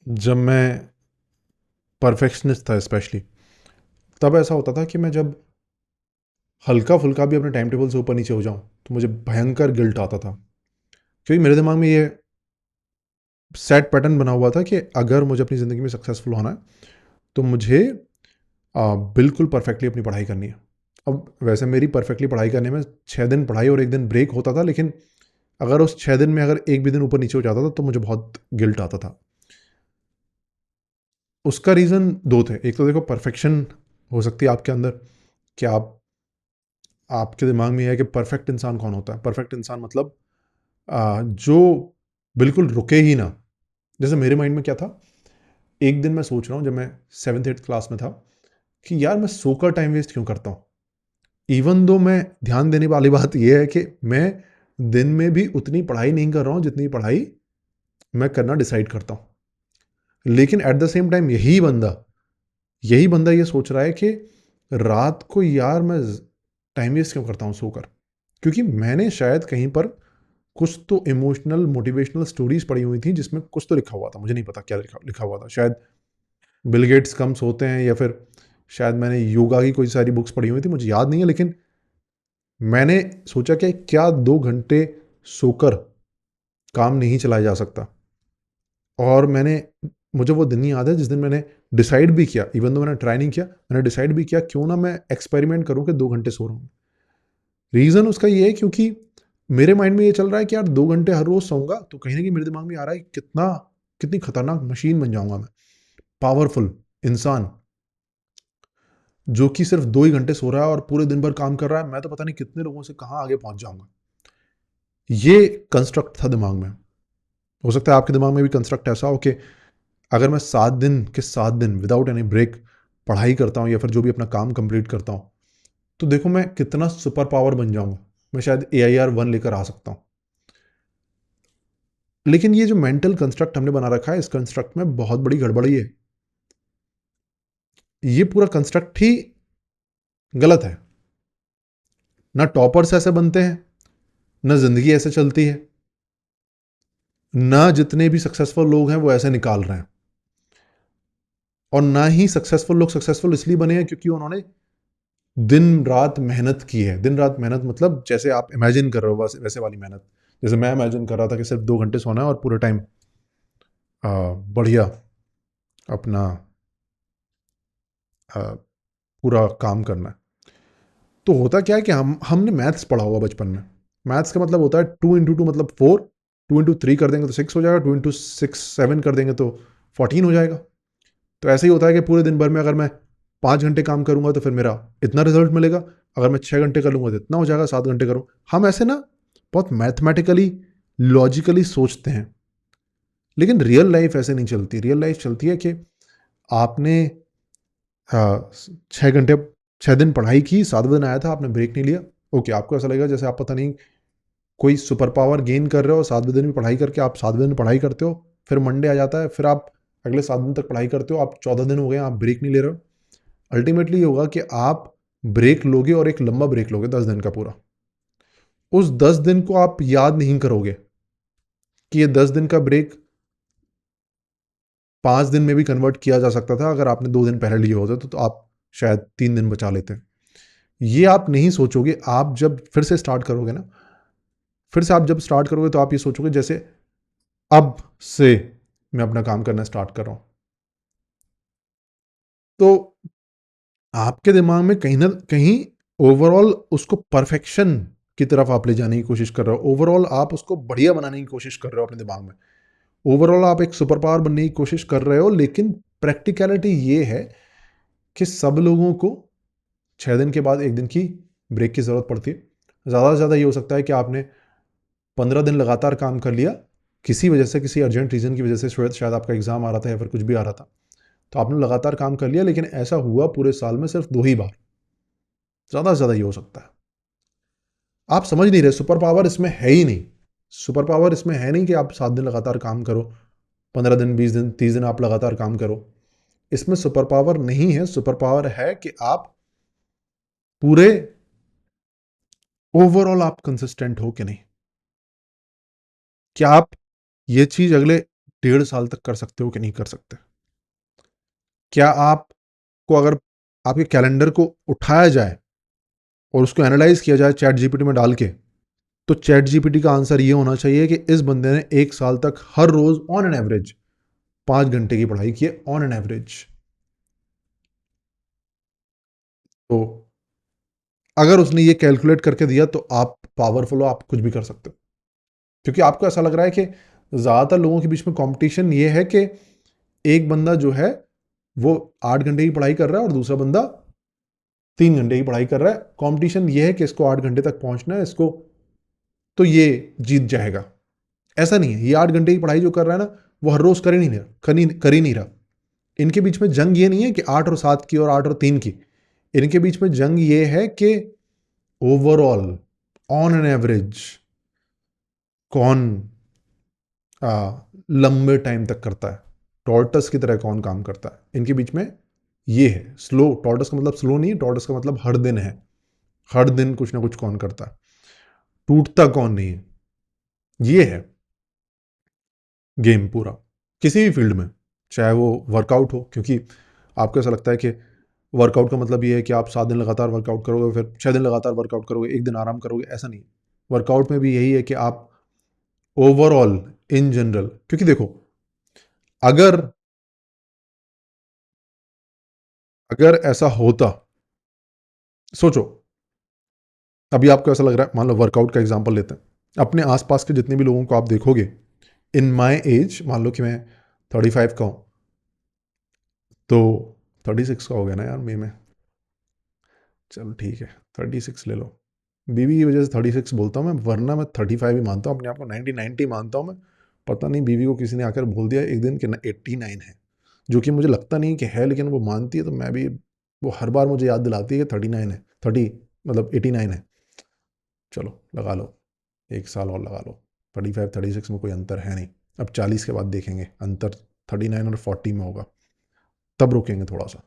जब मैं परफेक्शनिस्ट था स्पेशली, तब ऐसा होता था कि मैं जब हल्का फुल्का भी अपने टाइम टेबल से ऊपर नीचे हो जाऊं तो मुझे भयंकर गिल्ट आता था, क्योंकि मेरे दिमाग में ये सेट पैटर्न बना हुआ था कि अगर मुझे अपनी ज़िंदगी में सक्सेसफुल होना है तो मुझे बिल्कुल परफेक्टली अपनी पढ़ाई करनी है। अब वैसे मेरी परफेक्टली पढ़ाई करने में 6 दिन पढ़ाई और 1 दिन ब्रेक होता था, लेकिन अगर उस 6 दिन में अगर एक भी दिन ऊपर नीचे हो जाता था तो मुझे बहुत गिल्ट आता था। उसका रीज़न दो थे। एक तो देखो, परफेक्शन हो सकती है आपके अंदर, कि आपके दिमाग में ये है कि परफेक्ट इंसान कौन होता है। परफेक्ट इंसान मतलब जो बिल्कुल रुके ही ना। जैसे मेरे माइंड में क्या था, एक दिन मैं सोच रहा हूँ जब मैं 7th 8th क्लास में था कि यार मैं सोकर टाइम वेस्ट क्यों करता हूँ। इवन दो मैं ध्यान देने वाली बात यह है कि मैं दिन में भी उतनी पढ़ाई नहीं कर रहा हूँ जितनी पढ़ाई मैं करना डिसाइड करता हूँ, लेकिन एट द सेम टाइम यही बंदा ये सोच रहा है कि रात को यार मैं टाइम वेस्ट क्यों करता हूँ सोकर। क्योंकि मैंने शायद कहीं पर कुछ तो इमोशनल मोटिवेशनल स्टोरीज पढ़ी हुई थी जिसमें कुछ तो लिखा हुआ था, मुझे नहीं पता क्या लिखा हुआ था। शायद बिल गेट्स कम सोते हैं, या फिर शायद मैंने योगा की कोई सारी बुक्स पढ़ी हुई थी, मुझे याद नहीं है। लेकिन मैंने सोचा कि क्या 2 घंटे सोकर काम नहीं चलाया जा सकता। और मुझे वो दिन याद है जिस दिन मैंने डिसाइड भी किया, इवन दो मैंने ट्राई नहीं किया, मैंने डिसाइड भी किया क्यों ना मैं एक्सपेरिमेंट करूं कि 2 घंटे सो रहा हूं। रीजन उसका ये है क्योंकि मेरे माइंड में ये चल रहा है कि यार 2 घंटे हर रोज सोऊंगा तो कहीं ना कहीं मेरे दिमाग में आ रहा है कितनी खतरनाक मशीन बन जाऊंगा मैं, पावरफुल इंसान जो कि सिर्फ 2 ही घंटे सो रहा है और पूरे दिन भर काम कर रहा है। मैं तो पता नहीं कितने लोगों से कहाँ आगे पहुंच जाऊंगा। ये कंस्ट्रक्ट था दिमाग में। हो सकता है आपके दिमाग में भी कंस्ट्रक्ट ऐसा हो कि अगर मैं 7 दिन के 7 दिन विदाउट एनी ब्रेक पढ़ाई करता हूँ या फिर जो भी अपना काम कंप्लीट करता हूँ, तो देखो मैं कितना सुपर पावर बन जाऊंगा। मैं शायद AIR 1 लेकर आ सकता हूँ। लेकिन ये जो मेंटल कंस्ट्रक्ट हमने बना रखा है, इस कंस्ट्रक्ट में बहुत बड़ी गड़बड़ी है। ये पूरा कंस्ट्रक्ट ही गलत है। ना टॉपर्स ऐसे बनते हैं, ना जिंदगी ऐसे चलती है, ना जितने भी सक्सेसफुल लोग हैं वो ऐसे निकाल रहे हैं। और ना ही सक्सेसफुल लोग सक्सेसफुल इसलिए बने हैं क्योंकि उन्होंने दिन रात मेहनत की है। दिन रात मेहनत मतलब जैसे आप इमेजिन कर रहे हो वैसे वाली मेहनत। जैसे मैं इमेजिन कर रहा था कि सिर्फ 2 घंटे सोना है और पूरे टाइम बढ़िया अपना आ, पूरा काम करना है। तो होता क्या है कि हमने मैथ्स पढ़ा हुआ बचपन में। मैथ्स का मतलब होता है 2 इंटू 2 मतलब 4, 2 इंटू 3 कर देंगे तो 6 हो जाएगा, 2 इंटू 6 7 कर देंगे तो 14 हो जाएगा। तो ऐसे ही होता है कि पूरे दिन भर में अगर मैं 5 घंटे काम करूंगा तो फिर मेरा इतना रिजल्ट मिलेगा। अगर मैं 6 घंटे कर लूंगा तो इतना हो जाएगा, 7 घंटे करूँ। हम ऐसे ना बहुत मैथमेटिकली लॉजिकली सोचते हैं, लेकिन रियल लाइफ ऐसे नहीं चलती। रियल लाइफ चलती है कि आपने 6 घंटे 6 दिन पढ़ाई की, 7वें दिन आया था, आपने ब्रेक नहीं लिया। ओके, आपको ऐसा लगेगा जैसे आप पता नहीं कोई सुपर पावर गेन कर रहे हो। 7वें दिन भी पढ़ाई करके आप 7वें दिन पढ़ाई करते हो, फिर मंडे आ जाता है, फिर आप अगले 7 दिन तक पढ़ाई करते हो, आप 14 दिन हो गए, आप ब्रेक नहीं ले रहे हो। अल्टीमेटली ये होगा कि आप ब्रेक लोगे और एक लंबा ब्रेक लोगे 10 दिन का पूरा। उस 10 दिन को आप याद नहीं करोगे कि ये 10 दिन का ब्रेक 5 दिन में भी कन्वर्ट किया जा सकता था। अगर आपने 2 दिन पहले लिए होते तो आप शायद 3 दिन बचा लेते। ये आप नहीं सोचोगे। आप जब फिर से स्टार्ट करोगे ना, फिर से आप जब स्टार्ट करोगे तो आप ये सोचोगे जैसे अब से मैं अपना काम करना स्टार्ट कर रहा हूं। तो आपके दिमाग में कहीं ना कहीं ओवरऑल उसको परफेक्शन की तरफ आप ले जाने की कोशिश कर रहे हो। ओवरऑल आप उसको बढ़िया बनाने की कोशिश कर रहे हो अपने दिमाग में। ओवरऑल आप एक सुपर पावर बनने की कोशिश कर रहे हो, लेकिन प्रैक्टिकलिटी ये है कि सब लोगों को 6 दिन के बाद एक दिन की ब्रेक की ज़रूरत पड़ती है। ज़्यादा से ज़्यादा ये हो सकता है कि आपने 15 दिन लगातार काम कर लिया, किसी वजह से, किसी अर्जेंट रीज़न की वजह से, शायद आपका एग्ज़ाम आ रहा था या फिर कुछ भी आ रहा था, तो आपने लगातार काम कर लिया, लेकिन ऐसा हुआ पूरे साल में सिर्फ 2 ही बार। ज़्यादा से ज़्यादा ये हो सकता है। आप समझ नहीं रहे, सुपर पावर इसमें है ही नहीं। सुपर पावर इसमें है नहीं कि आप 7 दिन लगातार काम करो, 15 दिन, 20 दिन, 30 दिन आप लगातार काम करो। इसमें सुपर पावर नहीं है। सुपर पावर है कि आप पूरे ओवरऑल आप कंसिस्टेंट हो कि नहीं। क्या आप ये चीज अगले 1.5 साल तक कर सकते हो कि नहीं कर सकते? क्या आपको अगर आपके कैलेंडर को उठाया जाए और उसको एनालाइज किया जाए चैट जीपीटी में डाल के, तो चैट जीपीटी का आंसर ये होना चाहिए कि इस बंदे ने 1 साल तक हर रोज ऑन एन एवरेज 5 घंटे की पढ़ाई की है, ऑन एन एवरेज। तो अगर उसने ये कैलकुलेट करके दिया तो आप पावरफुल हो, आप कुछ भी कर सकते हो। क्योंकि आपको ऐसा लग रहा है कि ज्यादातर लोगों के बीच में कंपटीशन ये है कि एक बंदा जो है वो 8 घंटे की पढ़ाई कर रहा है और दूसरा बंदा 3 घंटे की पढ़ाई कर रहा है। कंपटीशन ये है कि इसको 8 घंटे तक पहुंचना है, इसको तो ये जीत जाएगा। ऐसा नहीं है, ये 8 घंटे की पढ़ाई जो कर रहा है ना, वो हर रोज कर ही नहीं रहा, कर ही नहीं रहा। इनके बीच में जंग ये नहीं है कि 8 और 7 की और 8 और 3 की। इनके बीच में जंग ये है कि ओवरऑल ऑन एन एवरेज कौन लंबे टाइम तक करता है, टॉर्टस की तरह कौन काम करता है। इनके बीच में ये है। स्लो, टॉर्टस का मतलब स्लो नहीं है, टॉर्टस का मतलब हर दिन है, हर दिन कुछ ना कुछ कौन करता है, टूटता कौन नहीं है। ये है गेम पूरा, किसी भी फील्ड में, चाहे वो वर्कआउट हो। क्योंकि आपको ऐसा लगता है कि वर्कआउट का मतलब ये है कि आप 7 दिन लगातार वर्कआउट करोगे, फिर 6 दिन लगातार वर्कआउट करोगे, एक दिन आराम करोगे, ऐसा नहीं। वर्कआउट में भी यही है कि आप ओवरऑल इन जनरल, क्योंकि देखो, अगर अगर ऐसा होता, सोचो, अभी आपको ऐसा लग रहा है, मान लो वर्कआउट का एग्जांपल लेते हैं, अपने आसपास के जितने भी लोगों को आप देखोगे इन माई एज, मान लो कि मैं 35 का हूँ, तो 36 का हो गया ना यार मई में, चलो ठीक है 36 ले लो। बीवी की वजह से 36 बोलता हूँ मैं, वरना मैं 35 ही मानता हूँ अपने आप को, 90 मानता हूँ मैं। पता नहीं बीवी को किसी ने आकर बोल दिया एक दिन कि 89 है, जो कि मुझे लगता नहीं कि है, लेकिन वो मानती है, तो मैं भी, वो हर बार मुझे याद दिलाती है कि 39 है, 30 मतलब 89 है। चलो लगा लो, 1 साल और लगा लो। 35 36 में कोई अंतर है नहीं। अब 40 के बाद देखेंगे अंतर 39 और 40 में होगा, तब रुकेंगे थोड़ा सा।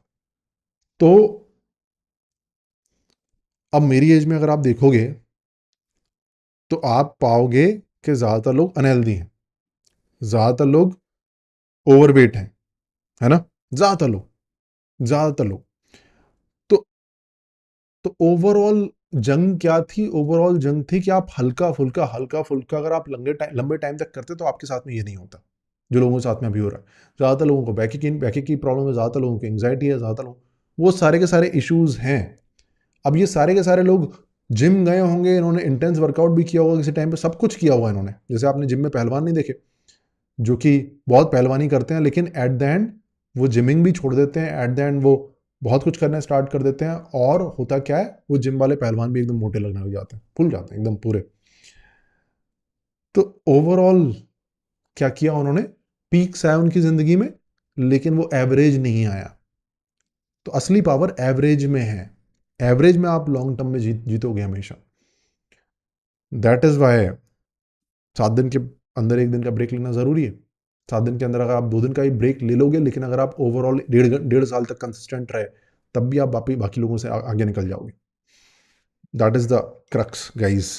तो अब मेरी एज में अगर आप देखोगे तो आप पाओगे कि ज़्यादातर लोग अनहेल्दी हैं, ज़्यादातर लोग ओवरवेट हैं, है ना? ज़्यादातर लोग। तो ओवरऑल जंग क्या थी? ओवरऑल जंग थी कि आप हल्का फुल्का अगर आप लंबे टाइम तक करते तो आपके साथ में ये नहीं होता, जो लोगों के साथ में अभी हो रहा है। ज़्यादातर लोगों को बैक की प्रॉब्लम है, ज़्यादातर लोगों को एंग्जाइटी है, ज़्यादातर लोग, वो सारे के सारे इश्यूज हैं। अब ये सारे के सारे लोग जिम गए होंगे, इन्होंने इंटेंस वर्कआउट भी किया होगा किसी टाइम पे, सब कुछ किया होगा इन्होंने। जैसे आपने जिम में पहलवान नहीं देखे जो कि बहुत पहलवानी करते हैं, लेकिन एट द एंड वो जिमिंग भी छोड़ देते हैं, एट द एंड वो बहुत कुछ करना स्टार्ट कर देते हैं, और होता क्या है, वो जिम वाले पहलवान भी एकदम मोटे लगने लग जाते हैं, फुल जाते हैं एकदम पूरे। तो ओवरऑल क्या किया उन्होंने? पीक्स आया उनकी जिंदगी में, लेकिन वो एवरेज नहीं आया। तो असली पावर एवरेज में है। एवरेज में आप लॉन्ग टर्म में जीतोगे हमेशा। दैट इज वाई 7 दिन के अंदर 1 दिन का ब्रेक लेना जरूरी है। 7 दिन के अंदर अगर आप 2 दिन का ही ब्रेक ले लोगे, लेकिन अगर आप ओवरऑल 1.5 साल तक कंसिस्टेंट रहे, तब भी आप बाकी बाकी लोगों से आगे निकल जाओगे। That is the crux guys.